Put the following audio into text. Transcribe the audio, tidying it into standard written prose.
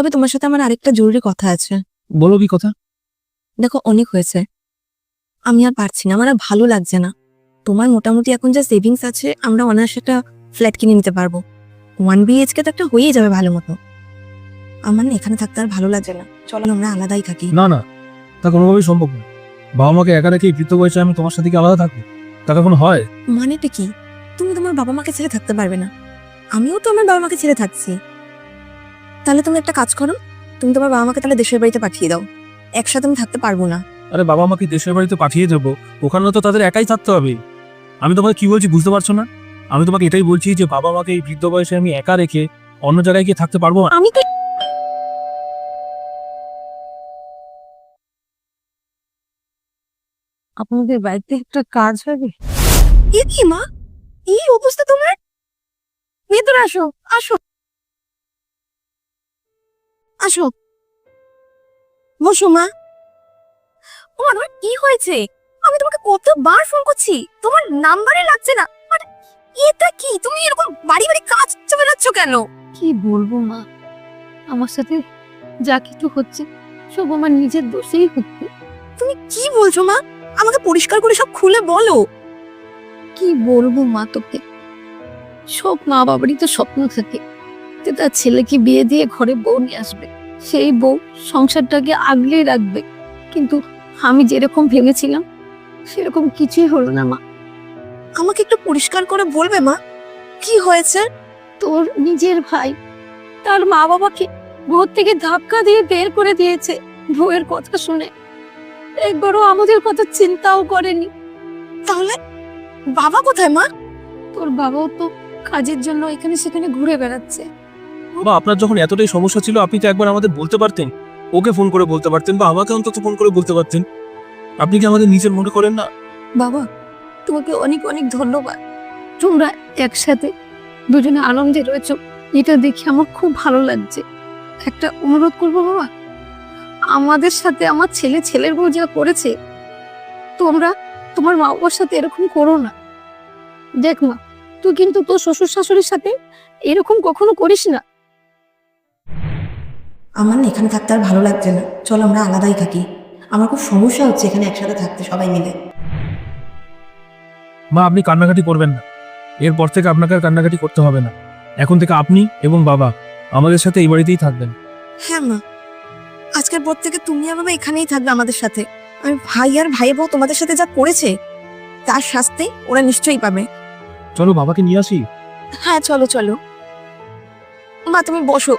তবে তোমার সাথে আমার আরেকটা জরুরি কথা আছে। বলো কি কথা? দেখো, অনেক হয়েছে, আমি আর পারছি না, আমার আর ভালো লাগছে না। তোমার মোটামুটি এখন যা সেভিংস আছে, আমরা অনায়াসে একটা ফ্ল্যাট কিনে নিতে পারবো। 1 BHK তো একটা হয়েই যাবে ভালো মতো। আমার না এখানে থাকতে আর ভালো লাগছে না, চলো আমরা আলাদাই থাকি। না না, তা কোনোভাবেই সম্ভব না। বাবা মাকে একা রেখে এই বৃদ্ধ বয়সে আমি তোমার সাথে কি আলাদা থাকবো? তা কখনো হয়? মানেটা কি? তুমি তোমার বাবা মাকে ছেড়ে থাকতে পারবে না, আমিও তো আমার বাবা মাকে ছেড়ে থাকছি। তাহলে তুমি একটা কাজ করো, তুমি তোমার বাবা মাকে তাহলে দেশের বাড়িতে পাঠিয়ে দাও, একসাথে আমি থাকতে পারবো না। আরে বাবা মাকে দেশের বাড়িতে পাঠিয়ে দেবো, ওখানে তো তাদের একাই থাকতে হবে। আমি তোমাকে কি বলছি বুঝতে পারছো না? আমি তোমাকে এটাই বলছি যে বাবা মাকে এই বৃদ্ধ বয়সে আমি একা রেখে অন্য জায়গায় গিয়ে থাকতে পারবো না। আমি তো আপনাদের বাড়িতে একটা কাজ হবে। এ কি মা, এই অবস্থা তোমার? ভেতরে আসো, আসো আসো, বসো মা। তোমার কি হয়েছে? আমি তোমাকে কতবার ফোন করছি, তোমার নাম্বারে লাগছে না। আর এটা কি, তুমি এরকম বাড়ি বাড়ি কাজ বেরোচ্ছ কেন? কি বলবো মা, আমার সাথে যা কিছু হচ্ছে সব আমার নিজের দোষেই হচ্ছে। তুমি কি বলছো মা? আমাকে পরিষ্কার করে সব খুলে বলো। কি বলবো মা তোকে, সব মা বাবারই তো স্বপ্ন থাকে যে তার ছেলেকে বিয়ে দিয়ে ঘরে বউ নিয়ে আসবে, সেই বউ সংসারটাকে আগলে রাখবে। কিন্তু আমি যেরকম ভেবেছিলাম সেরকম কিছুই হলো না মা। আমাকে একটু পরিষ্কার করে বলবে মা, কি হয়েছে? তোর নিজের ভাই তার মা বাবাকে ঘর থেকে ধাক্কা দিয়ে বের করে দিয়েছে বউয়ের কথা শুনে। একবারও আমাদের কথা চিন্তাও করেনি। তাহলে বাবা কোথায় মা? তোর বাবাও তো কাজের জন্য এখানে সেখানে ঘুরে বেড়াচ্ছে। বা আপনার যখন এতটাই সমস্যা ছিল আপনি তো একবার আমাদের বলতে পারতেন, ওকে ফোন করে বলতে পারতেন বা আমাকে অন্তত ফোন করে বলতে পারতেন। আপনি কি আমাদের নিজের মনে করেন না? বাবা, তোমাকে অনেক অনেক ধন্যবাদ। তোমরা একসাথে দুজনে আনন্দে রয়েছো, এটা দেখে আমার খুব ভালো লাগছে। একটা অনুরোধ করবো বাবা, আমাদের সাথে আমার ছেলের বউ যা করেছে, তোমরা তোমার মা বাবার সাথে এরকম করো না। দেখ মা, তুই কিন্তু তোর শ্বশুর শাশুড়ির সাথে এরকম কখনো করিস না। আমার না এখানে থাকতে আর ভালো লাগছে না, চলো আমরা আলাদাই থাকি। আমার খুব সমস্যা হচ্ছে এখানে একসাথে থাকতে সবাই মিলে। মা আপনি কান্নাকাটি করবেন না, এরপর থেকে আপনাকে আর কান্নাকাটি করতে হবে না। এখন থেকে আপনি এবং বাবা আমাদের সাথে এই বাড়িতেই থাকবেন। হ্যাঁ মা, আজকের পর থেকে তুমি আর বাবা এখানেই থাকবে আমাদের সাথে। আর ভাই আর ভাই বউ তোমাদের সাথে যা করেছে তার শাস্তি ওরা নিশ্চয়ই পাবে। চলো বাবাকে নিয়ে আসি। হ্যাঁ চলো চলো। মা তুমি বসো,